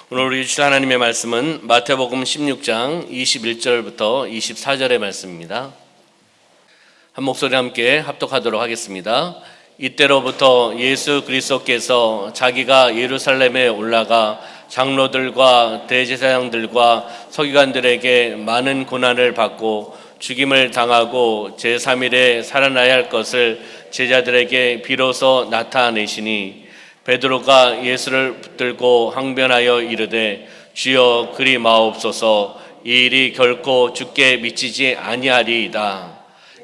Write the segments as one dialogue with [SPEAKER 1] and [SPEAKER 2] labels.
[SPEAKER 1] 오늘 우리 주신 하나님의 말씀은 마태복음 16장 21절부터 24절의 말씀입니다. 한 목소리 함께 합독하도록 하겠습니다. 이때로부터 예수 그리스도께서 자기가 예루살렘에 올라가 장로들과 대제사장들과 서기관들에게 많은 고난을 받고 죽임을 당하고 제3일에 살아나야 할 것을 제자들에게 비로소 나타내시니 베드로가 예수를 붙들고 항변하여 이르되 주여 그리 마옵소서, 이 일이 결코 주께 미치지 아니하리이다.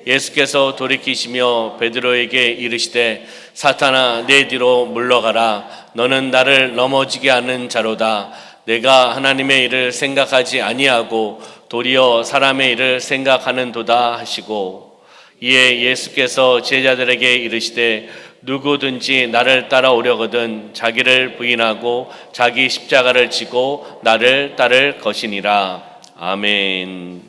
[SPEAKER 1] 예수께서 돌이키시며 베드로에게 이르시되 사탄아 내 뒤로 물러가라. 너는 나를 넘어지게 하는 자로다. 내가 하나님의 일을 생각하지 아니하고 도리어 사람의 일을 생각하는도다 하시고, 이에 예수께서 제자들에게 이르시되 누구든지 나를 따라오려거든 자기를 부인하고 자기 십자가를 지고 나를 따를 것이니라. 아멘.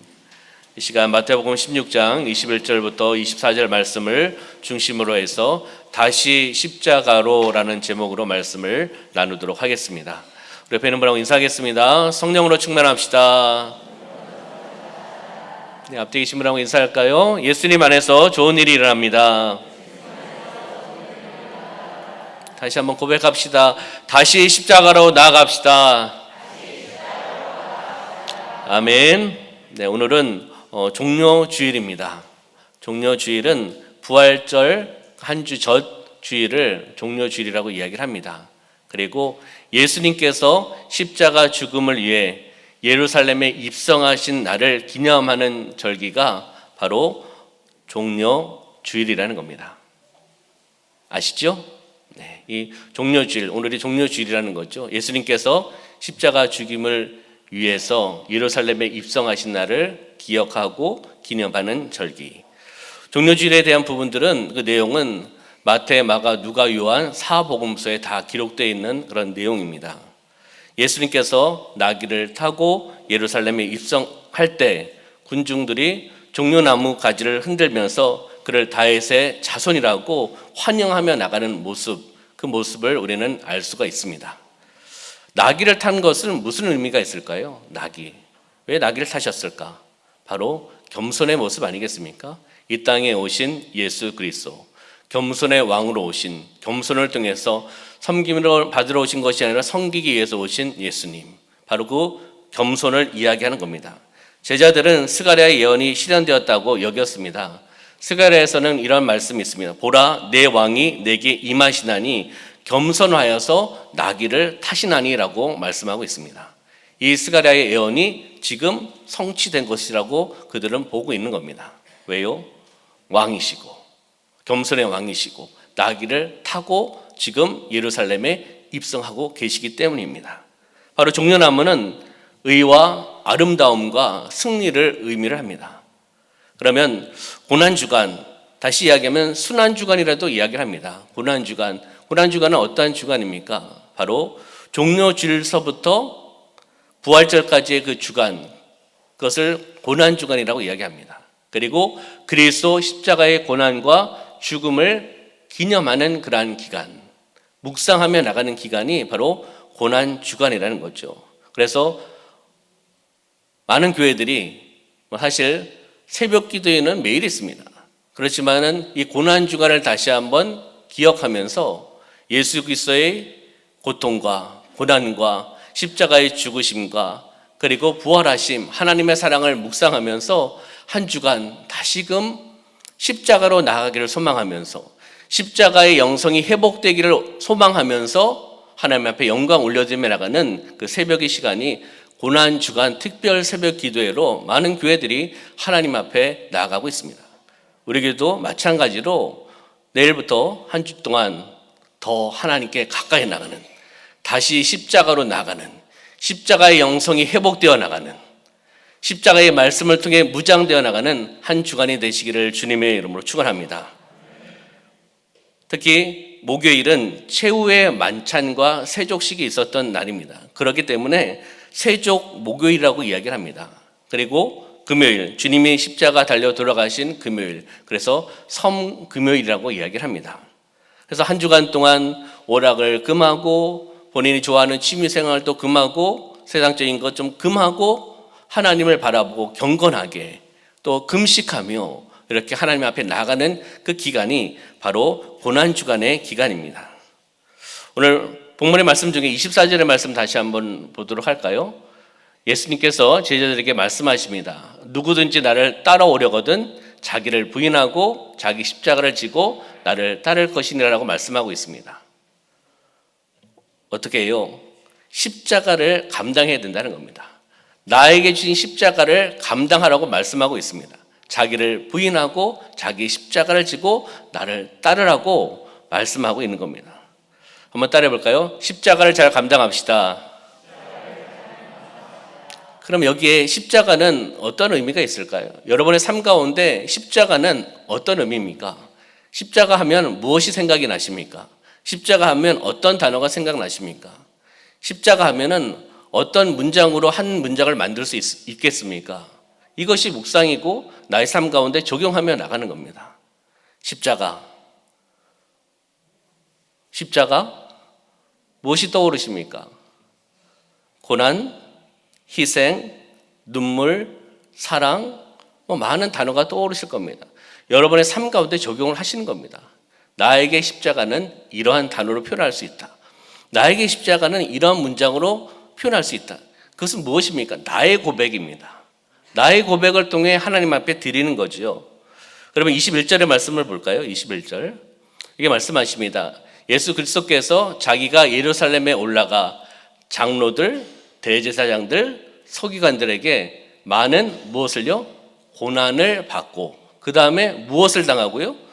[SPEAKER 1] 이 시간 마태복음 16장 21절부터 24절 말씀을 중심으로 해서 다시 십자가로라는 제목으로 말씀을 나누도록 하겠습니다. 우리 옆에 있는 분하고 인사하겠습니다. 성령으로 충만합시다. 네, 앞뒤 계신 분하고 인사할까요? 예수님 안에서 좋은 일이 일어납니다. 다시 한번 고백합시다. 다시 십자가로 나아갑시다. 아멘. 네, 오늘은 종료주일입니다. 종료주일은 부활절 한 주 전 주일을 종료주일이라고 이야기를 합니다. 그리고 예수님께서 십자가 죽음을 위해 예루살렘에 입성하신 날을 기념하는 절기가 바로 종료주일이라는 겁니다. 아시죠? 네, 이 종료주일, 오늘이 종료주일이라는 거죠. 예수님께서 십자가 죽임을 위해서 예루살렘에 입성하신 날을 기억하고 기념하는 절기. 종료주일에 대한 부분들은 그 내용은 마태, 마가, 누가, 요한 사복음서에 다 기록되어 있는 그런 내용입니다. 예수님께서 나귀를 타고 예루살렘에 입성할 때 군중들이 종려나무 가지를 흔들면서 그를 다윗의 자손이라고 환영하며 나가는 모습, 그 모습을 우리는 알 수가 있습니다. 나귀를 탄 것은 무슨 의미가 있을까요? 나귀. 왜 나귀를 타셨을까? 바로 겸손의 모습 아니겠습니까? 이 땅에 오신 예수 그리스도, 겸손의 왕으로 오신, 겸손을 통해서 섬김을 받으러 오신 것이 아니라 섬기기 위해서 오신 예수님, 바로 그 겸손을 이야기하는 겁니다. 제자들은 스가랴의 예언이 실현되었다고 여겼습니다. 스가랴에서는 이런 말씀이 있습니다. 보라, 내 왕이 내게 임하시나니 겸손하여서 나귀를 타시나니라고 말씀하고 있습니다. 이 스가랴의 예언이 지금 성취된 것이라고 그들은 보고 있는 겁니다. 왜요? 왕이시고 겸손의 왕이시고 나귀를 타고 지금 예루살렘에 입성하고 계시기 때문입니다. 바로 종려나무는 의와 아름다움과 승리를 의미를 합니다. 그러면 고난주간, 다시 이야기하면 순환주간이라도 이야기를 합니다. 고난주간은 어떠한 주간입니까? 바로 종료주일서부터 부활절까지의 그 주간, 그것을 고난주간이라고 이야기합니다. 그리고 그리스도 십자가의 고난과 죽음을 기념하는 그러한 기간, 묵상하며 나가는 기간이 바로 고난주간이라는 거죠. 그래서 많은 교회들이 사실 새벽 기도회는 매일 있습니다. 그렇지만은 이 고난주간을 다시 한번 기억하면서 예수 그리스도의 고통과 고난과 십자가의 죽으심과 그리고 부활하심, 하나님의 사랑을 묵상하면서 한 주간 다시금 십자가로 나아가기를 소망하면서 십자가의 영성이 회복되기를 소망하면서 하나님 앞에 영광 올려드리며 나가는 그 새벽의 시간이 고난주간 특별 새벽 기도회로 많은 교회들이 하나님 앞에 나아가고 있습니다. 우리 교회도 마찬가지로 내일부터 한 주 동안 더 하나님께 가까이 나가는, 다시 십자가로 나가는, 십자가의 영성이 회복되어 나가는, 십자가의 말씀을 통해 무장되어 나가는 한 주간이 되시기를 주님의 이름으로 축원합니다. 특히 목요일은 최후의 만찬과 세족식이 있었던 날입니다. 그렇기 때문에 세족 목요일이라고 이야기를 합니다. 그리고 금요일, 주님이 십자가 달려 돌아가신 금요일, 그래서 섬금요일이라고 이야기를 합니다. 그래서 한 주간 동안 오락을 금하고 본인이 좋아하는 취미 생활도 금하고 세상적인 것 좀 금하고 하나님을 바라보고 경건하게 또 금식하며 이렇게 하나님 앞에 나가는 그 기간이 바로 고난주간의 기간입니다. 오늘 본문의 말씀 중에 24절의 말씀 다시 한번 보도록 할까요? 예수님께서 제자들에게 말씀하십니다. 누구든지 나를 따라오려거든 자기를 부인하고 자기 십자가를 지고 나를 따를 것이니라고 말씀하고 있습니다. 어떻게 해요? 십자가를 감당해야 된다는 겁니다. 나에게 주신 십자가를 감당하라고 말씀하고 있습니다. 자기를 부인하고 자기 십자가를 지고 나를 따르라고 말씀하고 있는 겁니다. 한번 따라해 볼까요? 십자가를 잘 감당합시다. 그럼 여기에 십자가는 어떤 의미가 있을까요? 여러분의 삶 가운데 십자가는 어떤 의미입니까? 십자가 하면 무엇이 생각이 나십니까? 십자가 하면 어떤 단어가 생각나십니까? 십자가 하면은 어떤 문장으로 한 문장을 만들 수 있겠습니까? 이것이 묵상이고 나의 삶 가운데 적용하며 나가는 겁니다. 십자가. 십자가? 무엇이 떠오르십니까? 고난, 희생, 눈물, 사랑, 많은 단어가 떠오르실 겁니다. 여러분의 삶 가운데 적용을 하시는 겁니다. 나에게 십자가는 이러한 단어로 표현할 수 있다. 나에게 십자가는 이러한 문장으로 표현할 수 있다. 그것은 무엇입니까? 나의 고백입니다. 나의 고백을 통해 하나님 앞에 드리는 거죠. 그러면 21절의 말씀을 볼까요? 21절. 이게 말씀하십니다. 예수 그리스도께서 자기가 예루살렘에 올라가 장로들, 대제사장들, 서기관들에게 많은 무엇을요? 고난을 받고 그 다음에 무엇을 당하고요?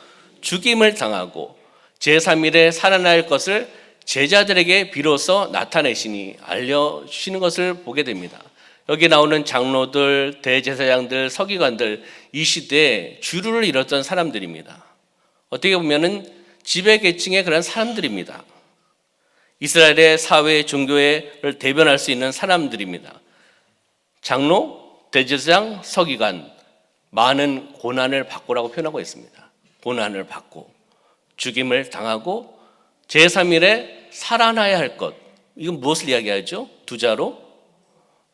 [SPEAKER 1] 죽임을 당하고 제3일에 살아날 것을 제자들에게 비로소 나타내시니 알려주시는 것을 보게 됩니다. 여기 나오는 장로들, 대제사장들, 서기관들 이 시대에 주류를 이뤘던 사람들입니다. 어떻게 보면은 지배계층의 그런 사람들입니다. 이스라엘의 사회, 종교를 대변할 수 있는 사람들입니다. 장로, 대제사장, 서기관 많은 고난을 받고라고 표현하고 있습니다. 고난을 받고 죽임을 당하고 제3일에 살아나야 할 것. 이건 무엇을 이야기하죠? 두 자로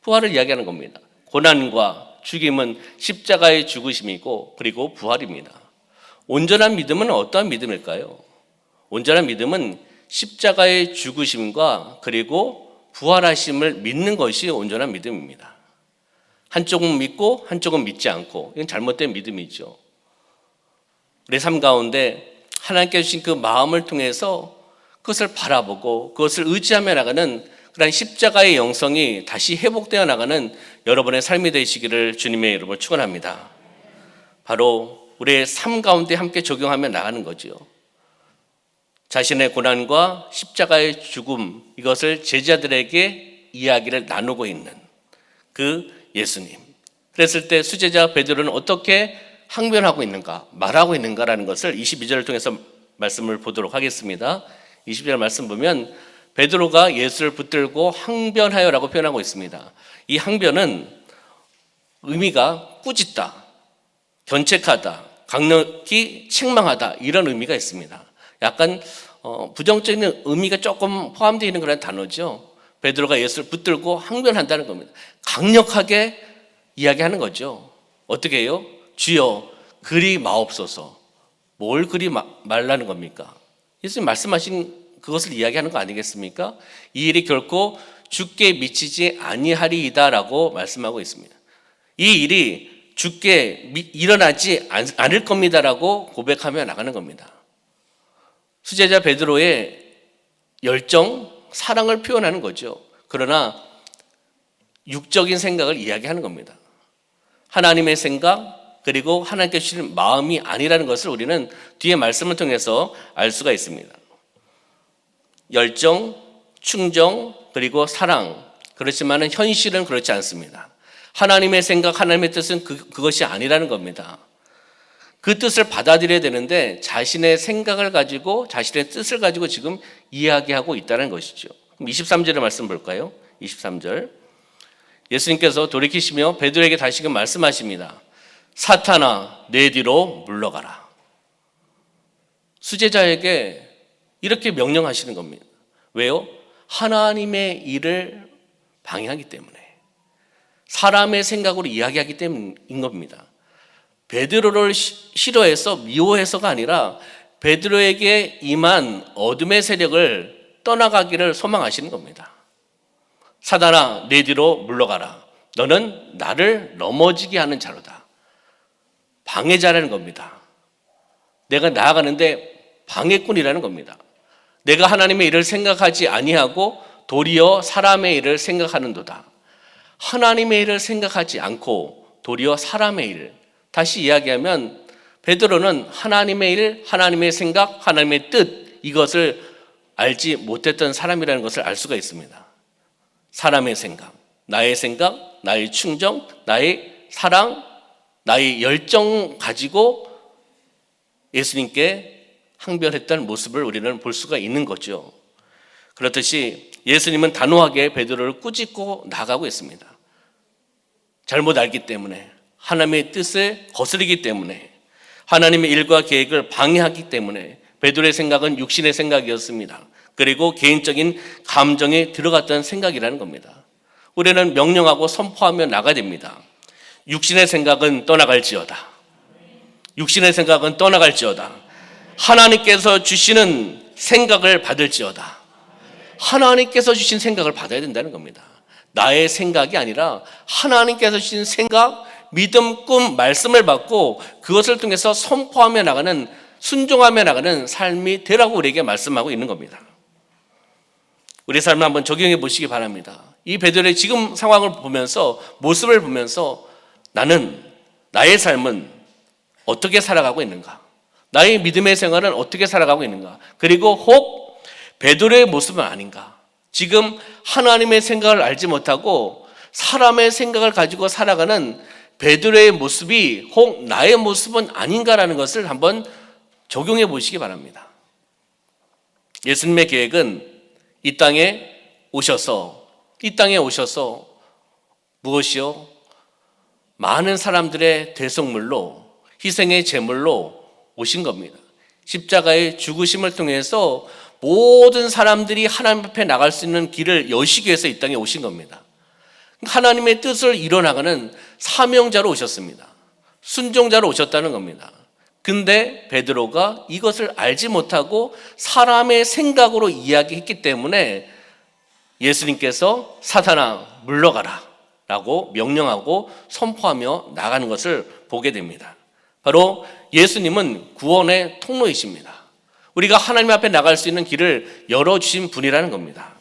[SPEAKER 1] 부활을 이야기하는 겁니다. 고난과 죽임은 십자가의 죽으심이고 그리고 부활입니다. 온전한 믿음은 어떠한 믿음일까요? 온전한 믿음은 십자가의 죽으심과 그리고 부활하심을 믿는 것이 온전한 믿음입니다. 한쪽은 믿고 한쪽은 믿지 않고 이건 잘못된 믿음이죠. 우리 삶 가운데 하나님께 주신 그 마음을 통해서 그것을 바라보고 그것을 의지하며 나가는 그런 십자가의 영성이 다시 회복되어 나가는 여러분의 삶이 되시기를 주님의 이름으로 축원합니다. 바로 우리의 삶 가운데 함께 적용하며 나가는 거죠. 자신의 고난과 십자가의 죽음 이것을 제자들에게 이야기를 나누고 있는 그 예수님. 그랬을 때 수제자 베드로는 어떻게 항변하고 있는가, 말하고 있는가라는 것을 22절을 통해서 말씀을 보도록 하겠습니다. 22절 말씀 보면 베드로가 예수를 붙들고 항변하여라고 표현하고 있습니다. 이 항변은 의미가 꾸짖다, 견책하다, 강력히 책망하다 이런 의미가 있습니다. 약간 부정적인 의미가 조금 포함되어 있는 그런 단어죠. 베드로가 예수를 붙들고 항변한다는 겁니다. 강력하게 이야기하는 거죠. 어떻게 해요? 주여 그리 마옵소서. 뭘 그리 말라는 겁니까? 예수님 말씀하신 그것을 이야기하는 거 아니겠습니까? 이 일이 결코 죽게 미치지 아니하리이다라고 말씀하고 있습니다. 이 일이 죽게 일어나지 않을 겁니다라고 고백하며 나가는 겁니다. 수제자 베드로의 열정, 사랑을 표현하는 거죠. 그러나 육적인 생각을 이야기하는 겁니다. 하나님의 생각 그리고 하나님께 주신 마음이 아니라는 것을 우리는 뒤에 말씀을 통해서 알 수가 있습니다. 열정, 충정 그리고 사랑 그렇지만 현실은 그렇지 않습니다. 하나님의 생각, 하나님의 뜻은 그것이 아니라는 겁니다. 그 뜻을 받아들여야 되는데 자신의 생각을 가지고 자신의 뜻을 가지고 지금 이야기하고 있다는 것이죠. 그럼 23절의 말씀 볼까요? 23절 예수님께서 돌이키시며 베드로에게 다시금 말씀하십니다. 사탄아 내 뒤로 물러가라. 수제자에게 이렇게 명령하시는 겁니다. 왜요? 하나님의 일을 방해하기 때문에, 사람의 생각으로 이야기하기 때문인 겁니다. 베드로를 싫어해서 미워해서가 아니라 베드로에게 임한 어둠의 세력을 떠나가기를 소망하시는 겁니다. 사단아, 내 뒤로 물러가라. 너는 나를 넘어지게 하는 자로다. 방해자라는 겁니다. 내가 나아가는데 방해꾼이라는 겁니다. 내가 하나님의 일을 생각하지 아니하고 도리어 사람의 일을 생각하는도다. 하나님의 일을 생각하지 않고 도리어 사람의 일. 다시 이야기하면 베드로는 하나님의 일, 하나님의 생각, 하나님의 뜻, 이것을 알지 못했던 사람이라는 것을 알 수가 있습니다. 사람의 생각, 나의 충정, 나의 사랑, 나의 열정 가지고 예수님께 항변했던 모습을 우리는 볼 수가 있는 거죠. 그렇듯이 예수님은 단호하게 베드로를 꾸짖고 나가고 있습니다. 잘못 알기 때문에, 하나님의 뜻을 거스르기 때문에, 하나님의 일과 계획을 방해하기 때문에 베드로의 생각은 육신의 생각이었습니다. 그리고 개인적인 감정에 들어갔던 생각이라는 겁니다. 우리는 명령하고 선포하며 나가야 됩니다. 육신의 생각은 떠나갈지어다. 육신의 생각은 떠나갈지어다. 하나님께서 주시는 생각을 받을지어다. 하나님께서 주신 생각을 받아야 된다는 겁니다. 나의 생각이 아니라 하나님께서 주신 생각, 믿음, 꿈, 말씀을 받고 그것을 통해서 선포하며 나가는, 순종하며 나가는 삶이 되라고 우리에게 말씀하고 있는 겁니다. 우리 삶을 한번 적용해 보시기 바랍니다. 이 베드로의 지금 상황을 보면서, 모습을 보면서 나의 삶은 어떻게 살아가고 있는가? 나의 믿음의 생활은 어떻게 살아가고 있는가? 그리고 혹 베드로의 모습은 아닌가? 지금 하나님의 생각을 알지 못하고 사람의 생각을 가지고 살아가는 베드로의 모습이 혹 나의 모습은 아닌가라는 것을 한번 적용해 보시기 바랍니다. 예수님의 계획은 이 땅에 오셔서 무엇이요? 많은 사람들의 대속물로, 희생의 제물로 오신 겁니다. 십자가의 죽으심을 통해서 모든 사람들이 하나님 앞에 나갈 수 있는 길을 여시기 위해서 이 땅에 오신 겁니다. 하나님의 뜻을 이뤄나가는 사명자로 오셨습니다. 순종자로 오셨다는 겁니다. 근데 베드로가 이것을 알지 못하고 사람의 생각으로 이야기했기 때문에 예수님께서 사탄아 물러가라 라고 명령하고 선포하며 나가는 것을 보게 됩니다. 바로 예수님은 구원의 통로이십니다. 우리가 하나님 앞에 나갈 수 있는 길을 열어주신 분이라는 겁니다.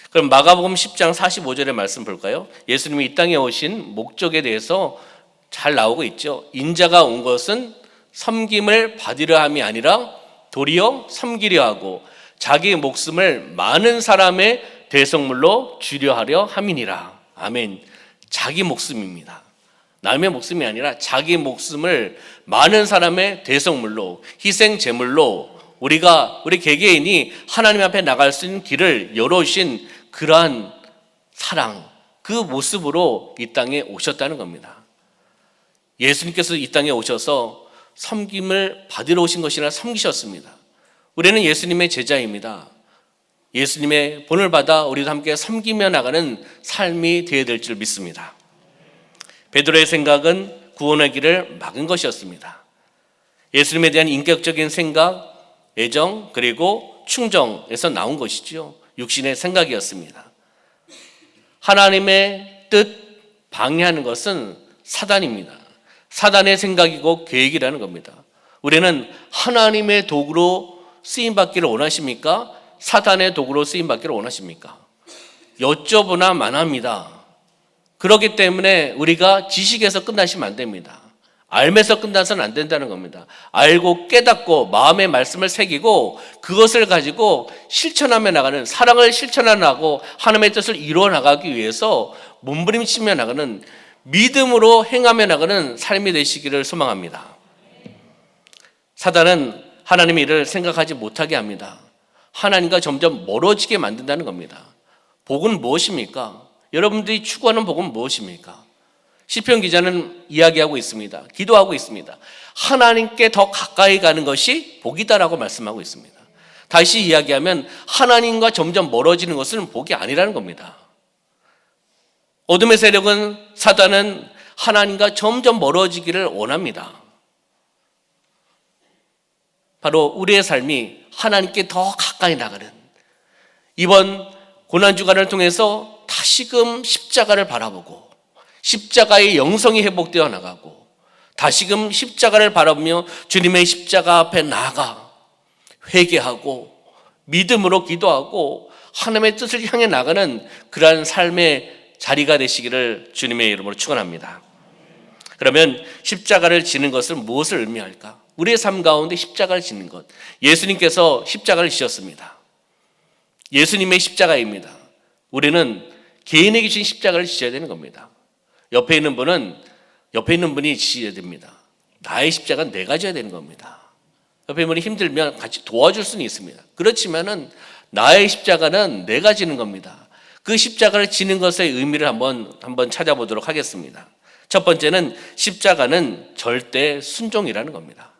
[SPEAKER 1] 그럼 마가복음 10장 45절의 말씀 볼까요? 예수님이 이 땅에 오신 목적에 대해서 잘 나오고 있죠. 인자가 온 것은 섬김을 받으려 함이 아니라 도리어 섬기려 하고 자기 목숨을 많은 사람의 대속물로 주려 하려 함이니라. 아멘. 자기 목숨입니다. 남의 목숨이 아니라 자기 목숨을 많은 사람의 대속물로, 희생 제물로 우리 개개인이 하나님 앞에 나갈 수 있는 길을 열어주신 그러한 사랑, 그 모습으로 이 땅에 오셨다는 겁니다. 예수님께서 이 땅에 오셔서 섬김을 받으러 오신 것이 아니라 섬기셨습니다. 우리는 예수님의 제자입니다. 예수님의 본을 받아 우리도 함께 섬기며 나가는 삶이 되어야 될 줄 믿습니다. 베드로의 생각은 구원의 길을 막은 것이었습니다. 예수님에 대한 인격적인 생각, 애정, 그리고 충정에서 나온 것이죠. 육신의 생각이었습니다. 하나님의 뜻 방해하는 것은 사단입니다. 사단의 생각이고 계획이라는 겁니다. 우리는 하나님의 도구로 쓰임받기를 원하십니까? 사단의 도구로 쓰임받기를 원하십니까? 여쭤보나 마나합니다. 그렇기 때문에 우리가 지식에서 끝나시면 안 됩니다. 알면서 끝나서는 안 된다는 겁니다. 알고 깨닫고 마음의 말씀을 새기고 그것을 가지고 실천하며 나가는, 사랑을 실천하며 나가고 하나님의 뜻을 이루어 나가기 위해서 몸부림치며 나가는, 믿음으로 행하며 나가는 삶이 되시기를 소망합니다. 사단은 하나님의 일을 생각하지 못하게 합니다. 하나님과 점점 멀어지게 만든다는 겁니다. 복은 무엇입니까? 여러분들이 추구하는 복은 무엇입니까? 시편 기자는 이야기하고 있습니다. 기도하고 있습니다. 하나님께 더 가까이 가는 것이 복이다라고 말씀하고 있습니다. 다시 이야기하면 하나님과 점점 멀어지는 것은 복이 아니라는 겁니다. 어둠의 세력은, 사단은 하나님과 점점 멀어지기를 원합니다. 바로 우리의 삶이 하나님께 더 가까이 나가는, 이번 고난주간을 통해서 다시금 십자가를 바라보고 십자가의 영성이 회복되어 나가고 다시금 십자가를 바라보며 주님의 십자가 앞에 나아가 회개하고 믿음으로 기도하고 하나님의 뜻을 향해 나가는 그러한 삶의 자리가 되시기를 주님의 이름으로 축원합니다. 그러면 십자가를 지는 것은 무엇을 의미할까? 우리의 삶 가운데 십자가를 지는 것, 예수님께서 십자가를 지셨습니다. 예수님의 십자가입니다. 우리는 개인에게 주신 십자가를 지셔야 되는 겁니다. 옆에 있는 분이 지셔야 됩니다. 나의 십자가는 내가 져야 되는 겁니다. 옆에 있는 분이 힘들면 같이 도와줄 수는 있습니다. 그렇지만은 나의 십자가는 내가 지는 겁니다. 그 십자가를 지는 것의 의미를 한번 찾아보도록 하겠습니다. 첫 번째는 십자가는 절대 순종이라는 겁니다.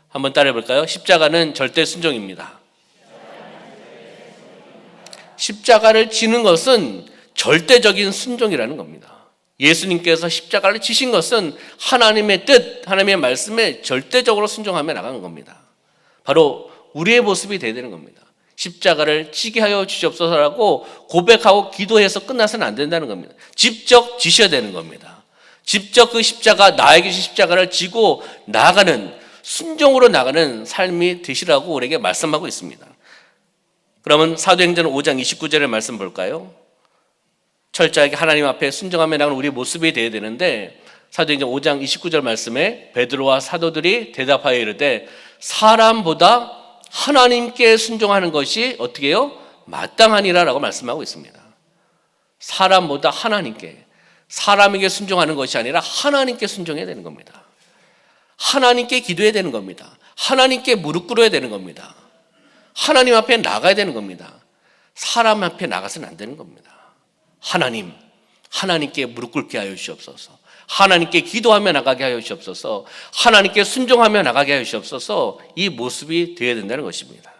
[SPEAKER 1] 한번 따라해 볼까요? 십자가는 절대 순종입니다. 십자가를 지는 것은 절대적인 순종이라는 겁니다. 예수님께서 십자가를 지신 것은 하나님의 뜻, 하나님의 말씀에 절대적으로 순종하며 나가는 겁니다. 바로 우리의 모습이 되어야 되는 겁니다. 십자가를 지게 하여 주시옵소서라고 고백하고 기도해서 끝나서는 안 된다는 겁니다. 직접 지셔야 되는 겁니다. 직접 그 십자가, 나에게 주신 십자가를 지고 나가는, 순종으로 나가는 삶이 되시라고 우리에게 말씀하고 있습니다. 그러면 사도행전 5장 29절의 말씀 볼까요? 철저하게 하나님 앞에 순종하며 나가는 우리의 모습이 되어야 되는데, 사도행전 5장 29절 말씀에 베드로와 사도들이 대답하여 이르되 사람보다 하나님께 순종하는 것이 어떻게 해요? 마땅하니라 라고 말씀하고 있습니다. 사람보다 하나님께, 사람에게 순종하는 것이 아니라 하나님께 순종해야 되는 겁니다. 하나님께 기도해야 되는 겁니다. 하나님께 무릎 꿇어야 되는 겁니다. 하나님 앞에 나가야 되는 겁니다. 사람 앞에 나가서는 안 되는 겁니다. 하나님께 무릎 꿇게 하여 주시옵소서. 하나님께 기도하며 나가게 하여 주시옵소서. 하나님께 순종하며 나가게 하여 주시옵소서. 이 모습이 되어야 된다는 것입니다.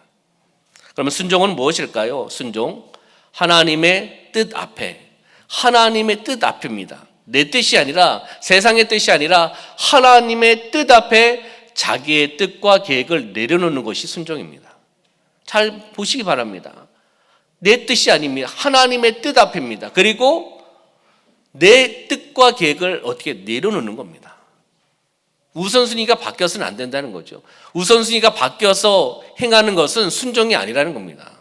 [SPEAKER 1] 그러면 순종은 무엇일까요? 순종, 하나님의 뜻 앞에, 하나님의 뜻 앞입니다. 내 뜻이 아니라, 세상의 뜻이 아니라 하나님의 뜻 앞에 자기의 뜻과 계획을 내려놓는 것이 순종입니다. 잘 보시기 바랍니다. 내 뜻이 아닙니다. 하나님의 뜻 앞입니다. 그리고 내 뜻과 계획을 어떻게 내려놓는 겁니다. 우선순위가 바뀌어서는 안 된다는 거죠. 우선순위가 바뀌어서 행하는 것은 순종이 아니라는 겁니다.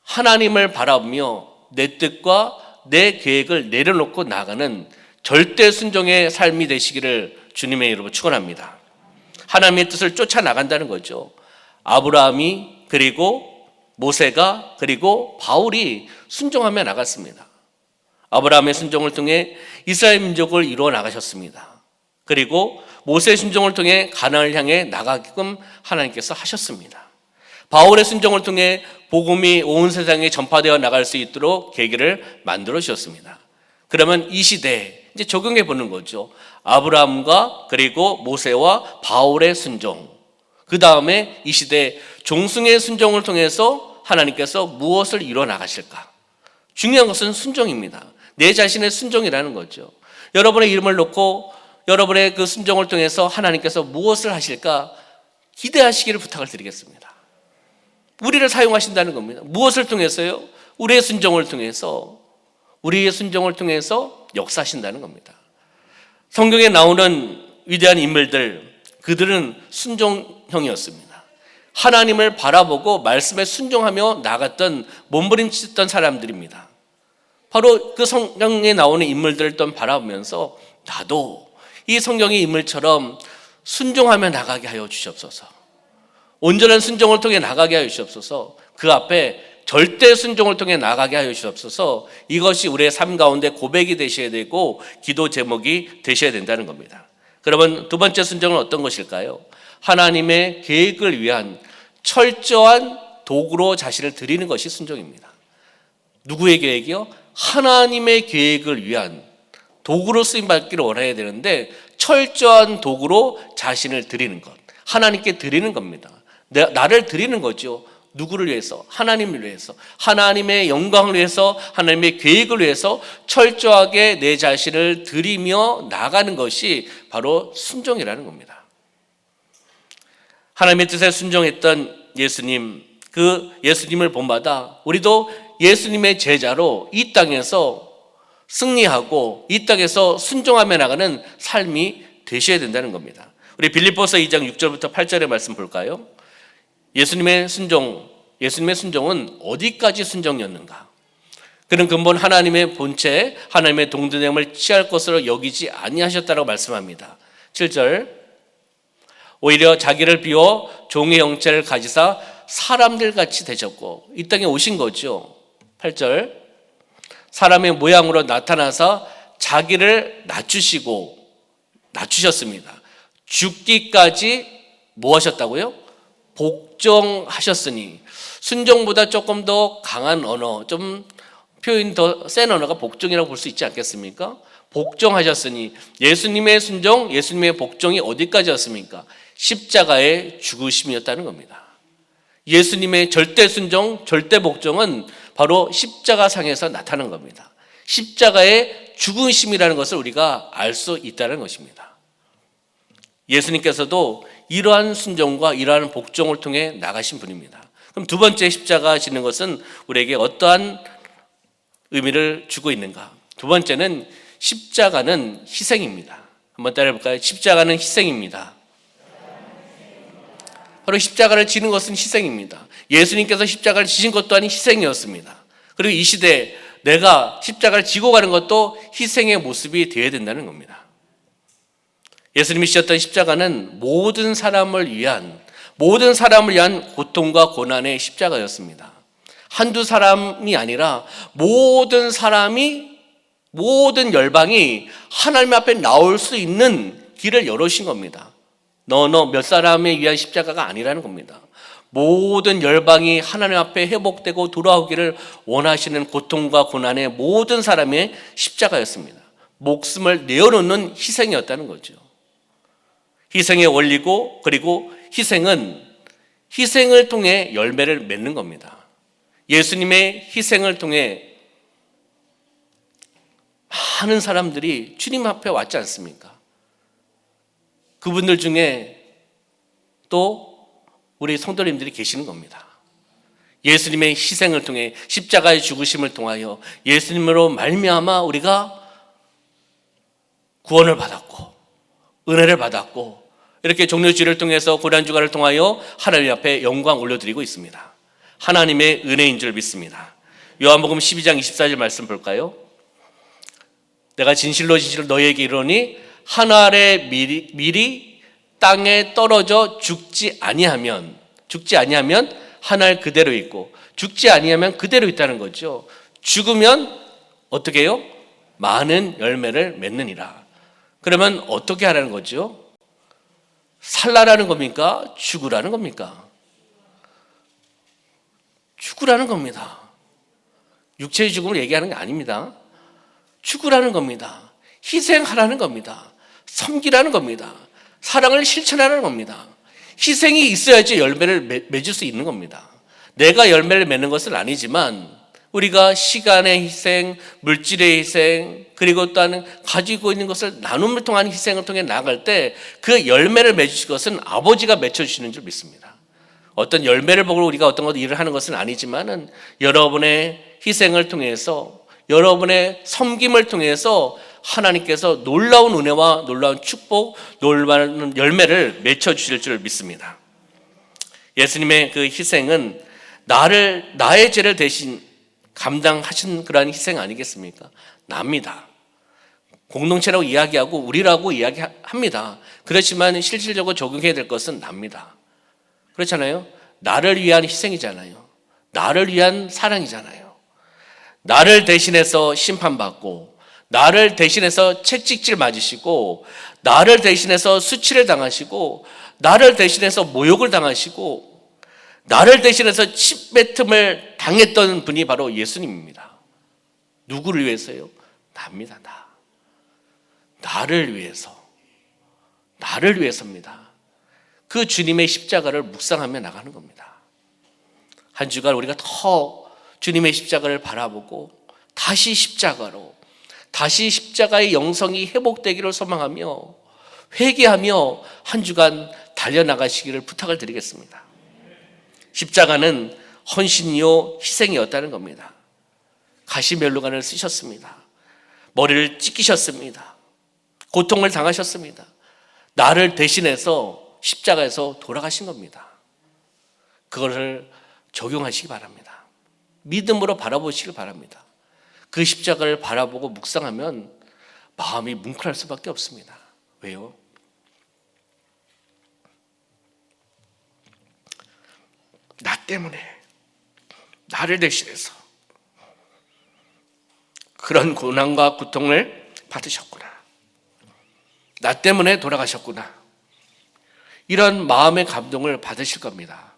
[SPEAKER 1] 하나님을 바라보며 내 뜻과 내 계획을 내려놓고 나가는 절대 순종의 삶이 되시기를 주님의 이름으로 축원합니다. 하나님의 뜻을 쫓아 나간다는 거죠. 아브라함이, 그리고 모세가, 그리고 바울이 순종하며 나갔습니다. 아브라함의 순종을 통해 이스라엘 민족을 이루어 나가셨습니다. 그리고 모세의 순종을 통해 가나안을 향해 나가게끔 하나님께서 하셨습니다. 바울의 순종을 통해 복음이 온 세상에 전파되어 나갈 수 있도록 계기를 만들어 주셨습니다. 그러면 이 시대에 이제 적용해 보는 거죠. 아브라함과 그리고 모세와 바울의 순종, 그 다음에 이 시대 종승의 순종을 통해서 하나님께서 무엇을 이루어 나가실까? 중요한 것은 순종입니다. 내 자신의 순종이라는 거죠. 여러분의 이름을 놓고 여러분의 그 순종을 통해서 하나님께서 무엇을 하실까 기대하시기를 부탁을 드리겠습니다. 우리를 사용하신다는 겁니다. 무엇을 통해서요? 우리의 순종을 통해서 역사하신다는 겁니다. 성경에 나오는 위대한 인물들, 그들은 순종형이었습니다. 하나님을 바라보고 말씀에 순종하며 나갔던, 몸부림쳤던 사람들입니다. 바로 그 성경에 나오는 인물들을 또 바라보면서 나도 이 성경의 인물처럼 순종하며 나가게 하여 주시옵소서. 온전한 순종을 통해 나가게 하여 주시옵소서. 그 앞에 절대 순종을 통해 나가게 하여 주시옵소서. 이것이 우리의 삶 가운데 고백이 되셔야 되고 기도 제목이 되셔야 된다는 겁니다. 그러면 두 번째 순종은 어떤 것일까요? 하나님의 계획을 위한 철저한 도구로 자신을 드리는 것이 순종입니다. 누구의 계획이요? 하나님의 계획을 위한 도구로 쓰임받기를 원해야 되는데 철저한 도구로 자신을 드리는 것, 하나님께 드리는 겁니다. 나를 드리는 거죠. 누구를 위해서? 하나님을 위해서. 하나님의 영광을 위해서, 하나님의 계획을 위해서 철저하게 내 자신을 드리며 나가는 것이 바로 순종이라는 겁니다. 하나님의 뜻에 순종했던 예수님, 그 예수님을 본받아 우리도 예수님의 제자로 이 땅에서 승리하고 이 땅에서 순종하며 나가는 삶이 되셔야 된다는 겁니다. 우리 빌립보서 2장 6절부터 8절의 말씀 볼까요? 예수님의 순종은 어디까지 순종이었는가? 그는 근본 하나님의 본체, 하나님의 동등됨을 취할 것으로 여기지 아니하셨다라고 말씀합니다. 7절, 오히려 자기를 비워 종의 형체를 가지사 사람들 같이 되셨고, 이 땅에 오신 거죠. 8절, 사람의 모양으로 나타나서 자기를 낮추셨습니다. 죽기까지 뭐 하셨다고요? 복종하셨으니. 순종보다 조금 더 강한 언어, 좀 표현 더 센 언어가 복종이라고 볼 수 있지 않겠습니까? 복종하셨으니. 예수님의 순종, 예수님의 복종이 어디까지였습니까? 십자가의 죽으심이었다는 겁니다. 예수님의 절대 순종, 절대 복종은 바로 십자가상에서 나타난 겁니다. 십자가의 죽으심이라는 것을 우리가 알 수 있다는 것입니다. 예수님께서도 이러한 순종과 이러한 복종을 통해 나가신 분입니다. 그럼 두 번째 십자가 지는 것은 우리에게 어떠한 의미를 주고 있는가? 두 번째는 십자가는 희생입니다. 한번 따라해 볼까요? 십자가는 희생입니다. 바로 십자가를 지는 것은 희생입니다. 예수님께서 십자가를 지신 것 또한 희생이었습니다. 그리고 이 시대에 내가 십자가를 지고 가는 것도 희생의 모습이 되어야 된다는 겁니다. 예수님이 지셨던 십자가는 모든 사람을 위한 고통과 고난의 십자가였습니다. 한두 사람이 아니라 모든 사람이, 모든 열방이 하나님 앞에 나올 수 있는 길을 열어주신 겁니다. 너 몇 사람에 위한 십자가가 아니라는 겁니다. 모든 열방이 하나님 앞에 회복되고 돌아오기를 원하시는 고통과 고난의 모든 사람의 십자가였습니다. 목숨을 내어놓는 희생이었다는 거죠. 희생의 원리고, 그리고 희생을 통해 열매를 맺는 겁니다. 예수님의 희생을 통해 많은 사람들이 주님 앞에 왔지 않습니까? 그분들 중에 또 우리 성도님들이 계시는 겁니다. 예수님의 희생을 통해, 십자가의 죽으심을 통하여 예수님으로 말미암아 우리가 구원을 받았고 은혜를 받았고, 이렇게 종료주일을 통해서 고난주간을 통하여 하나님 앞에 영광 올려드리고 있습니다. 하나님의 은혜인 줄 믿습니다. 요한복음 12장 24절 말씀 볼까요? 내가 진실로 너희에게 이르노니 한 알의 밀이 땅에 떨어져 죽지 아니하면 한 알 그대로 있고, 죽지 아니하면 그대로 있다는 거죠. 죽으면 어떻게 해요? 많은 열매를 맺느니라. 그러면 어떻게 하라는 거죠? 살라라는 겁니까? 죽으라는 겁니까? 죽으라는 겁니다. 육체의 죽음을 얘기하는 게 아닙니다. 죽으라는 겁니다. 희생하라는 겁니다. 섬기라는 겁니다. 사랑을 실천하라는 겁니다. 희생이 있어야지 열매를 맺을 수 있는 겁니다. 내가 열매를 맺는 것은 아니지만 우리가 시간의 희생, 물질의 희생, 그리고 또한 가지고 있는 것을 나눔을 통한 희생을 통해 나아갈 때 그 열매를 맺으실 것은 아버지가 맺혀주시는 줄 믿습니다. 어떤 열매를 보고 우리가 어떤 것 일을 하는 것은 아니지만은 여러분의 희생을 통해서, 여러분의 섬김을 통해서 하나님께서 놀라운 은혜와 놀라운 축복, 놀라운 열매를 맺혀주실 줄 믿습니다. 예수님의 그 희생은 나의 죄를 대신 감당하신 그러한 희생 아니겠습니까? 납니다. 공동체라고 이야기하고 우리라고 이야기합니다. 그렇지만 실질적으로 적용해야 될 것은 납니다. 그렇잖아요. 나를 위한 희생이잖아요. 나를 위한 사랑이잖아요. 나를 대신해서 심판받고, 나를 대신해서 채찍질 맞으시고, 나를 대신해서 수치를 당하시고, 나를 대신해서 모욕을 당하시고, 나를 대신해서 침뱉음을 당했던 분이 바로 예수님입니다. 누구를 위해서요? 나입니다. 나를 위해서입니다. 그 주님의 십자가를 묵상하며 나가는 겁니다. 한 주간 우리가 더 주님의 십자가를 바라보고 다시 십자가의 영성이 회복되기를 소망하며 회개하며 한 주간 달려나가시기를 부탁을 드리겠습니다. 십자가는 헌신이요 희생이었다는 겁니다. 가시면류관을 쓰셨습니다. 머리를 찢기셨습니다. 고통을 당하셨습니다. 나를 대신해서 십자가에서 돌아가신 겁니다. 그것을 적용하시기 바랍니다. 믿음으로 바라보시길 바랍니다. 그 십자가를 바라보고 묵상하면 마음이 뭉클할 수밖에 없습니다. 왜요? 나 때문에, 나를 대신해서 그런 고난과 고통을 받으셨구나. 나 때문에 돌아가셨구나. 이런 마음의 감동을 받으실 겁니다.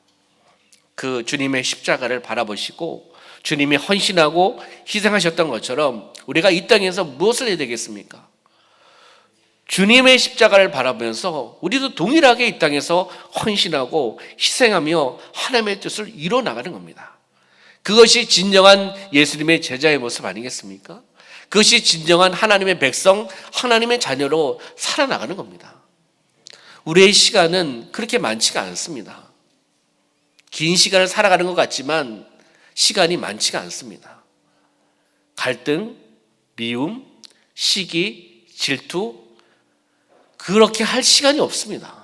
[SPEAKER 1] 그 주님의 십자가를 바라보시고 주님이 헌신하고 희생하셨던 것처럼 우리가 이 땅에서 무엇을 해야 되겠습니까? 주님의 십자가를 바라보면서 우리도 동일하게 이 땅에서 헌신하고 희생하며 하나님의 뜻을 이뤄나가는 겁니다. 그것이 진정한 예수님의 제자의 모습 아니겠습니까? 그것이 진정한 하나님의 백성, 하나님의 자녀로 살아나가는 겁니다. 우리의 시간은 그렇게 많지가 않습니다. 긴 시간을 살아가는 것 같지만 시간이 많지가 않습니다. 갈등, 미움, 시기, 질투, 그렇게 할 시간이 없습니다.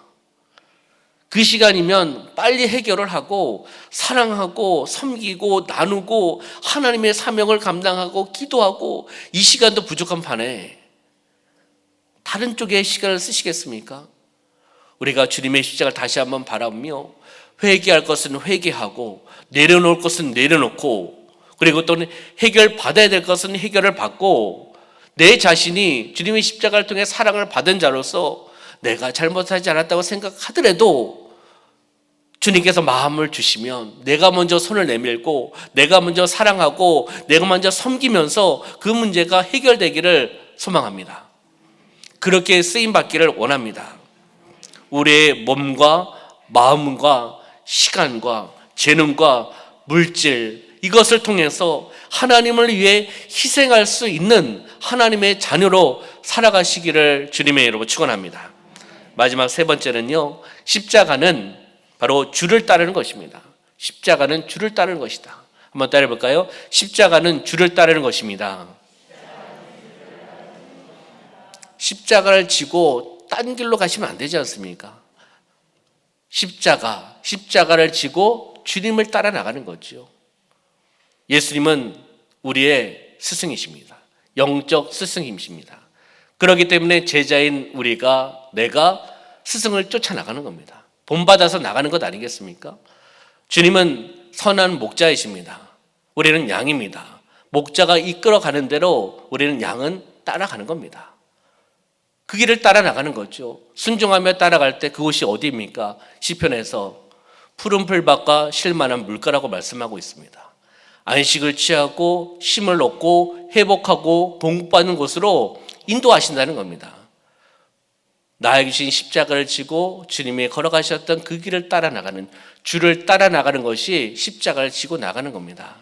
[SPEAKER 1] 그 시간이면 빨리 해결을 하고 사랑하고 섬기고 나누고 하나님의 사명을 감당하고 기도하고 이 시간도 부족한 판에 다른 쪽에 시간을 쓰시겠습니까? 우리가 주님의 십자가를 다시 한번 바라보며 회개할 것은 회개하고 내려놓을 것은 내려놓고 그리고 또 해결받아야 될 것은 해결을 받고 내 자신이 주님의 십자가를 통해 사랑을 받은 자로서 내가 잘못하지 않았다고 생각하더라도 주님께서 마음을 주시면 내가 먼저 손을 내밀고 내가 먼저 사랑하고 내가 먼저 섬기면서 그 문제가 해결되기를 소망합니다. 그렇게 쓰임받기를 원합니다. 우리의 몸과 마음과 시간과 재능과 물질 이것을 통해서 하나님을 위해 희생할 수 있는 하나님의 자녀로 살아가시기를 주님의 이름으로 축원합니다. 마지막 세 번째는요, 십자가는 바로 주를 따르는 것입니다. 십자가는 주를 따르는 것이다. 한번 따라해 볼까요? 십자가는 주를 따르는 것입니다. 십자가를 지고 딴 길로 가시면 안 되지 않습니까? 십자가를 지고 주님을 따라 나가는 거죠. 예수님은 우리의 스승이십니다. 영적 스승이십니다. 그렇기 때문에 제자인 내가 스승을 쫓아나가는 겁니다. 본받아서 나가는 것 아니겠습니까? 주님은 선한 목자이십니다. 우리는 양입니다. 목자가 이끌어가는 대로 우리는 양은 따라가는 겁니다. 그 길을 따라 나가는 거죠. 순종하며 따라갈 때 그곳이 어디입니까? 시편에서 푸른 풀밭과 쉴만한 물가라고 말씀하고 있습니다. 안식을 취하고 쉼을 얻고 회복하고 공급받는 곳으로 인도하신다는 겁니다. 나에게 주신 십자가를 지고 주님이 걸어가셨던 그 길을 따라 나가는, 주를 따라 나가는 것이 십자가를 지고 나가는 겁니다.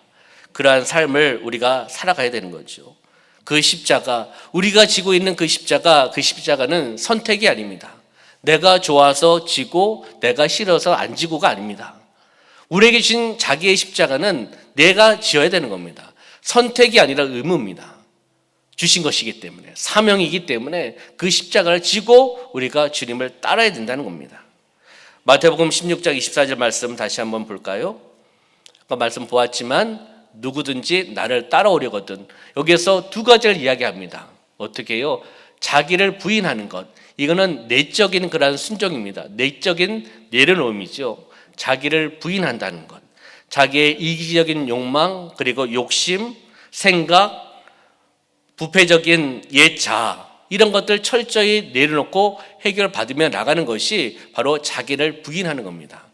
[SPEAKER 1] 그러한 삶을 우리가 살아가야 되는 거죠. 그 십자가, 우리가 지고 있는 그 십자가는 선택이 아닙니다. 내가 좋아서 지고 내가 싫어서 안 지고가 아닙니다. 우리에게 주신 자기의 십자가는 내가 지어야 되는 겁니다. 선택이 아니라 의무입니다. 주신 것이기 때문에, 사명이기 때문에 그 십자가를 지고 우리가 주님을 따라야 된다는 겁니다. 마태복음 16장 24절 말씀 다시 한번 볼까요? 아까 말씀 보았지만 누구든지 나를 따라오려거든. 여기에서 두 가지를 이야기합니다. 어떻게 해요? 자기를 부인하는 것. 이거는 내적인 그런 순종입니다. 내적인 내려놓음이죠. 자기를 부인한다는 것. 자기의 이기적인 욕망, 그리고 욕심, 생각, 부패적인 옛자, 이런 것들 철저히 내려놓고 해결받으며 나가는 것이 바로 자기를 부인하는 겁니다.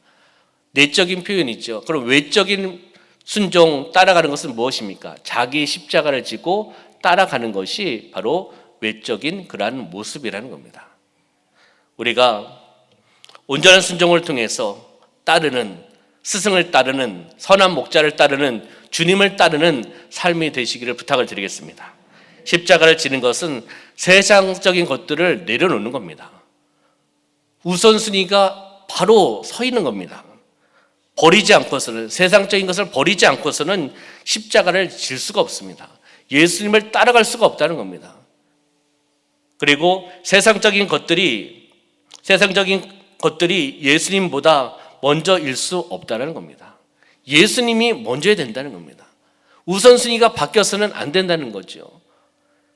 [SPEAKER 1] 내적인 표현이죠. 그럼 외적인 순종, 따라가는 것은 무엇입니까? 자기 십자가를 지고 따라가는 것이 바로 외적인 그러한 모습이라는 겁니다. 우리가 온전한 순종을 통해서 따르는, 스승을 따르는, 선한 목자를 따르는, 주님을 따르는 삶이 되시기를 부탁을 드리겠습니다. 십자가를 지는 것은 세상적인 것들을 내려놓는 겁니다. 우선순위가 바로 서 있는 겁니다. 버리지 않고서는, 세상적인 것을 버리지 않고서는 십자가를 질 수가 없습니다. 예수님을 따라갈 수가 없다는 겁니다. 그리고 세상적인 것들이 예수님보다 먼저일 수 없다는 겁니다. 예수님이 먼저야 된다는 겁니다. 우선순위가 바뀌어서는 안 된다는 거죠.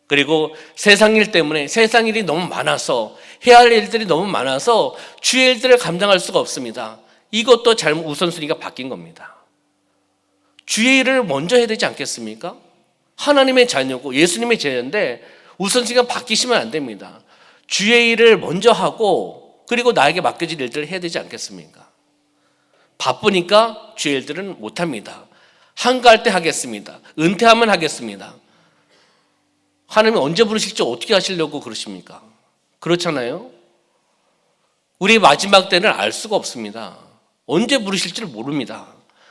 [SPEAKER 1] 그리고 세상 일 때문에, 세상 일이 너무 많아서, 해야 할 일들이 너무 많아서 주의 일들을 감당할 수가 없습니다. 이것도 잘못 우선순위가 바뀐 겁니다. 주의 일을 먼저 해야 되지 않겠습니까? 하나님의 자녀고 예수님의 자녀인데 우선순위가 바뀌시면 안 됩니다. 주의 일을 먼저 하고 그리고 나에게 맡겨진 일들을 해야 되지 않겠습니까? 바쁘니까 주의 일들은 못합니다. 한가할 때 하겠습니다. 은퇴하면 하겠습니다. 하나님이 언제 부르실지 어떻게 하시려고 그러십니까? 그렇잖아요. 우리 마지막 때는 알 수가 없습니다. 언제 부르실지를 모릅니다.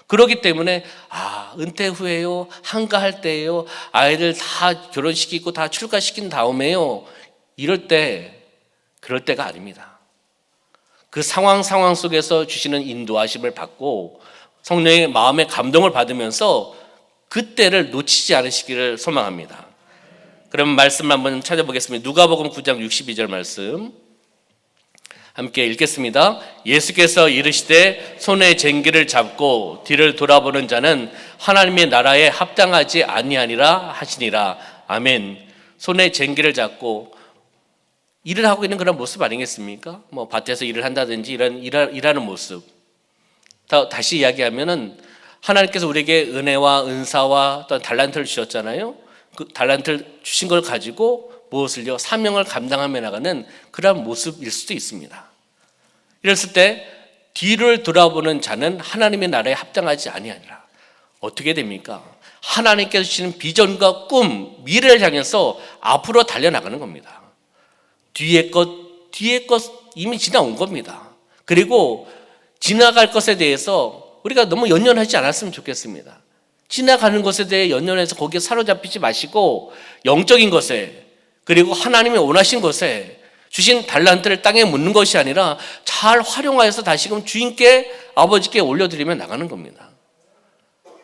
[SPEAKER 1] 그렇기 때문에 은퇴 후에요, 한가할 때예요, 아이들 다 결혼시키고 다 출가시킨 다음에요, 그럴 때가 아닙니다. 그 상황 속에서 주시는 인도하심을 받고 성령의 마음의 감동을 받으면서 그때를 놓치지 않으시기를 소망합니다. 그럼 말씀 한번 찾아보겠습니다. 누가복음 9장 62절 말씀 함께 읽겠습니다. 예수께서 이르시되 손에 쟁기를 잡고 뒤를 돌아보는 자는 하나님의 나라에 합당하지 아니하니라 하시니라. 아멘. 손에 쟁기를 잡고 일을 하고 있는 그런 모습 아니겠습니까? 밭에서 일을 한다든지 이런 일하는 모습. 다시 이야기하면은 하나님께서 우리에게 은혜와 은사와 또 달란트를 주셨잖아요. 그 달란트를 주신 걸 가지고 무엇을요? 사명을 감당하며 나가는 그런 모습일 수도 있습니다. 이랬을 때 뒤를 돌아보는 자는 하나님의 나라에 합당하지 아니하니라. 어떻게 됩니까? 하나님께서 주시는 비전과 꿈, 미래를 향해서 앞으로 달려나가는 겁니다. 뒤에 것 이미 지나온 겁니다. 그리고 지나갈 것에 대해서 우리가 너무 연연하지 않았으면 좋겠습니다. 지나가는 것에 대해 연연해서 거기에 사로잡히지 마시고 영적인 것에, 그리고 하나님이 원하신 것에 주신 달란트를 땅에 묻는 것이 아니라 잘 활용하여서 다시금 주인께, 아버지께 올려드리며 나가는 겁니다.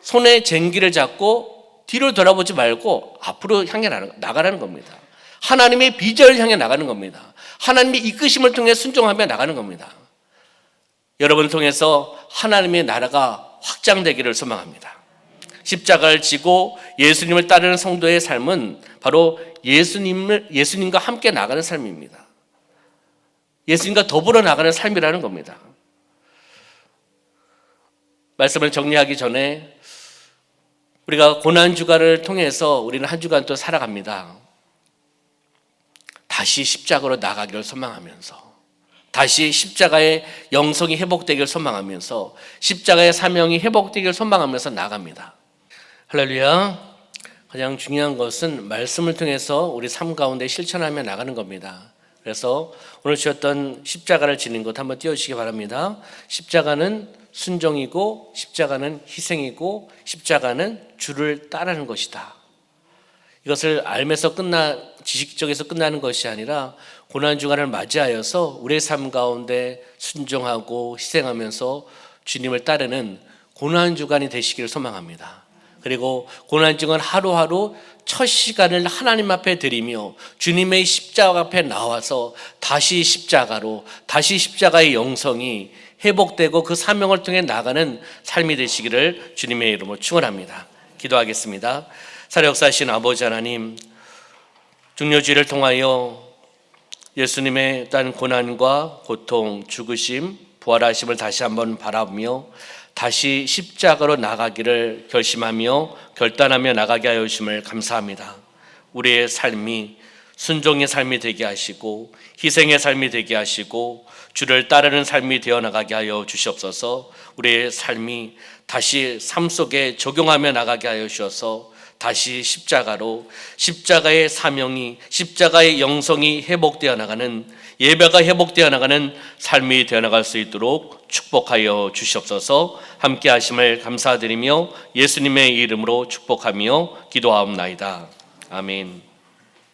[SPEAKER 1] 손에 쟁기를 잡고 뒤를 돌아보지 말고 앞으로 향해 나가라는 겁니다. 하나님의 비전을 향해 나가는 겁니다. 하나님의 이끄심을 통해 순종하며 나가는 겁니다. 여러분을 통해서 하나님의 나라가 확장되기를 소망합니다. 십자가를 지고 예수님을 따르는 성도의 삶은 바로 예수님과 함께 나가는 삶입니다. 예수님과 더불어 나가는 삶이라는 겁니다. 말씀을 정리하기 전에 우리가 고난주간을 통해서 우리는 한 주간 또 살아갑니다. 다시 십자가로 나가기를 소망하면서, 다시 십자가의 영성이 회복되기를 소망하면서, 십자가의 사명이 회복되기를 소망하면서 나갑니다. 할렐루야. 가장 중요한 것은 말씀을 통해서 우리 삶 가운데 실천하며 나가는 겁니다. 그래서 오늘 주셨던 십자가를 지는 것 한번 띄워주시기 바랍니다. 십자가는 순종이고, 십자가는 희생이고, 십자가는 주를 따르는 것이다. 이것을 알면서 지식적에서 끝나는 것이 아니라 고난주간을 맞이하여서 우리의 삶 가운데 순종하고 희생하면서 주님을 따르는 고난주간이 되시기를 소망합니다. 그리고 고난주간 하루하루 첫 시간을 하나님 앞에 드리며 주님의 십자가 앞에 나와서 다시 십자가의 영성이 회복되고 그 사명을 통해 나가는 삶이 되시기를 주님의 이름으로 축원합니다. 기도하겠습니다. 살아역사하신 아버지 하나님, 중려주의를 통하여 예수님의 딴 고난과 고통, 죽으심, 부활하심을 다시 한번 바라보며 다시 십자가로 나가기를 결심하며 결단하며 나가게 하여 주심을 감사합니다. 우리의 삶이 순종의 삶이 되게 하시고 희생의 삶이 되게 하시고 주를 따르는 삶이 되어 나가게 하여 주시옵소서. 우리의 삶이 다시 삶 속에 적용하며 나가게 하여 주셔서 다시 십자가의 사명이, 십자가의 영성이 회복되어 나가는, 예배가 회복되어 나가는 삶이 되어 나갈 수 있도록 축복하여 주시옵소서. 함께 하심을 감사드리며 예수님의 이름으로 축복하며 기도하옵나이다. 아멘.